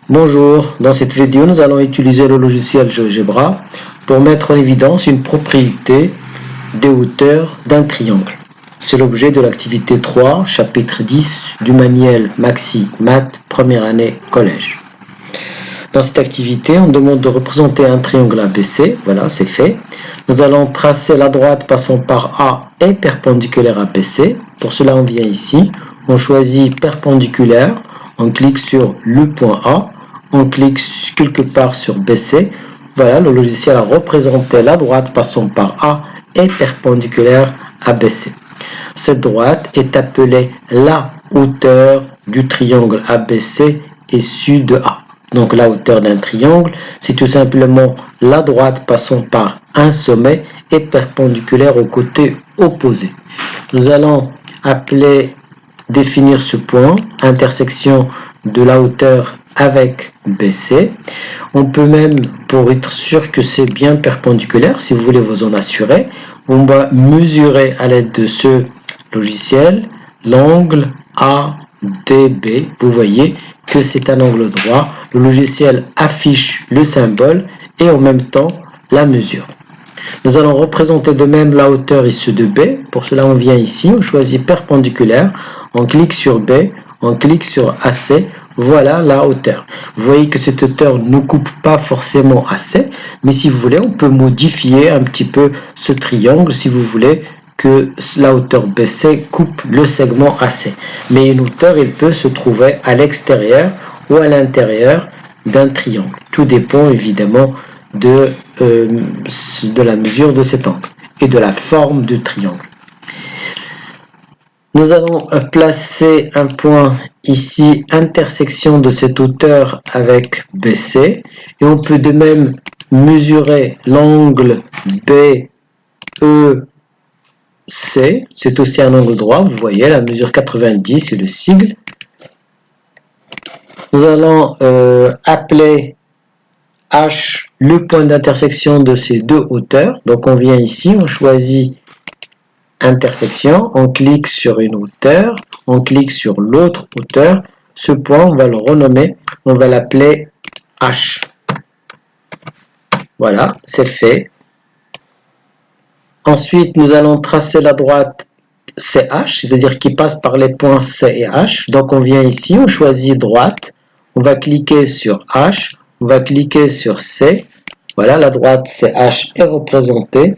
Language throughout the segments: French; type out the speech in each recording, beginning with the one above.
Bonjour, dans cette vidéo nous allons utiliser le logiciel GeoGebra pour mettre en évidence une propriété des hauteurs d'un triangle. C'est l'objet de l'activité 3, chapitre 10 du manuel Maxi Math, première année collège. Dans cette activité, on demande de représenter un triangle ABC, voilà c'est fait. Nous allons tracer la droite passant par A et perpendiculaire à BC. Pour cela on vient ici, on choisit perpendiculaire, on clique sur le point A, on clique quelque part sur BC. Voilà, le logiciel a représenté la droite passant par A et perpendiculaire à BC. Cette droite est appelée la hauteur du triangle ABC issu de A. Donc la hauteur d'un triangle, c'est tout simplement la droite passant par un sommet et perpendiculaire au côté opposé. Nous allons définir ce point, intersection de la hauteur avec BC. On peut même, pour être sûr que c'est bien perpendiculaire, si vous voulez vous en assurer, on va mesurer à l'aide de ce logiciel l'angle ADB. Vous voyez que c'est un angle droit. Le logiciel affiche le symbole et en même temps la mesure. Nous allons représenter de même la hauteur issue de B. Pour cela, on vient ici, on choisit perpendiculaire, on clique sur B, on clique sur AC. Voilà la hauteur. Vous voyez que cette hauteur ne coupe pas forcément AC, mais si vous voulez, on peut modifier un petit peu ce triangle si vous voulez que la hauteur BC coupe le segment AC. Mais une hauteur, il peut se trouver à l'extérieur ou à l'intérieur d'un triangle. Tout dépend évidemment de la mesure de cet angle et de la forme du triangle. Nous allons placer un point ici, intersection de cette hauteur avec BC, et on peut de même mesurer l'angle BEC, c'est aussi un angle droit, vous voyez la mesure 90, c'est le sigle. Nous allons appeler H le point d'intersection de ces deux hauteurs. Donc on vient ici, on choisit intersection, on clique sur une hauteur, on clique sur l'autre hauteur. Ce point, on va le renommer, on va l'appeler H. Voilà, c'est fait. Ensuite, nous allons tracer la droite CH, c'est-à-dire qui passe par les points C et H. Donc on vient ici, on choisit droite, on va cliquer sur H, on va cliquer sur C. Voilà, la droite CH est représentée.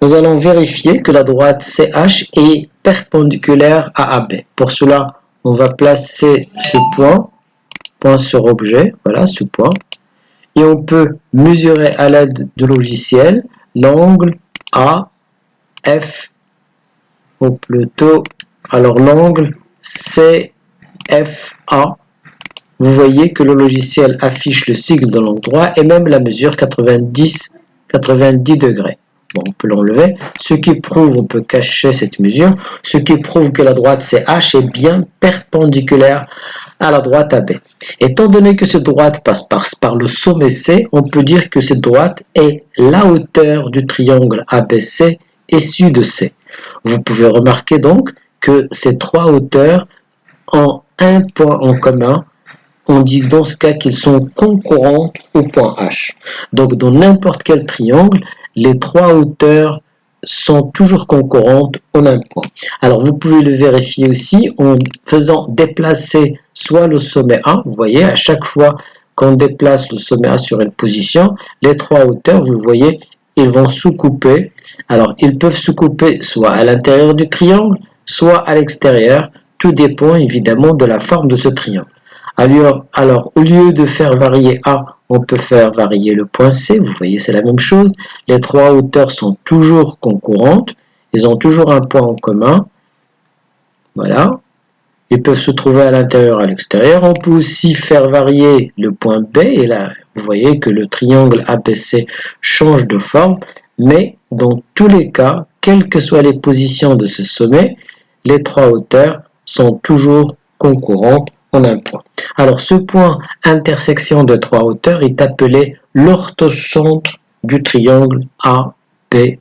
Nous allons vérifier que la droite CH est perpendiculaire à AB. Pour cela, on va placer ce point sur objet, voilà ce point. Et on peut mesurer à l'aide du logiciel l'angle AF, ou plutôt, alors l'angle CFA. Vous voyez que le logiciel affiche le sigle de l'angle droit et même la mesure 90 degrés. Bon, on peut l'enlever. Ce qui prouve, on peut cacher cette mesure, ce qui prouve que la droite CH est bien perpendiculaire à la droite AB. Étant donné que cette droite passe par le sommet C, on peut dire que cette droite est la hauteur du triangle ABC issu de C. Vous pouvez remarquer donc que ces trois hauteurs ont un point en commun. On dit dans ce cas qu'ils sont concurrentes au point H. Donc dans n'importe quel triangle, les trois hauteurs sont toujours concurrentes en un point. Alors vous pouvez le vérifier aussi en faisant déplacer soit le sommet A, vous voyez à chaque fois qu'on déplace le sommet A sur une position, les trois hauteurs, vous voyez, ils vont sous-couper. Alors ils peuvent sous-couper soit à l'intérieur du triangle, soit à l'extérieur, tout dépend évidemment de la forme de ce triangle. Alors, au lieu de faire varier A, on peut faire varier le point C. Vous voyez, c'est la même chose. Les trois hauteurs sont toujours concurrentes. Ils ont toujours un point en commun. Voilà. Ils peuvent se trouver à l'intérieur, à l'extérieur. On peut aussi faire varier le point B. Et là, vous voyez que le triangle ABC change de forme. Mais dans tous les cas, quelles que soient les positions de ce sommet, les trois hauteurs sont toujours concurrentes en un point. Alors ce point intersection de trois hauteurs est appelé l'orthocentre du triangle ABC.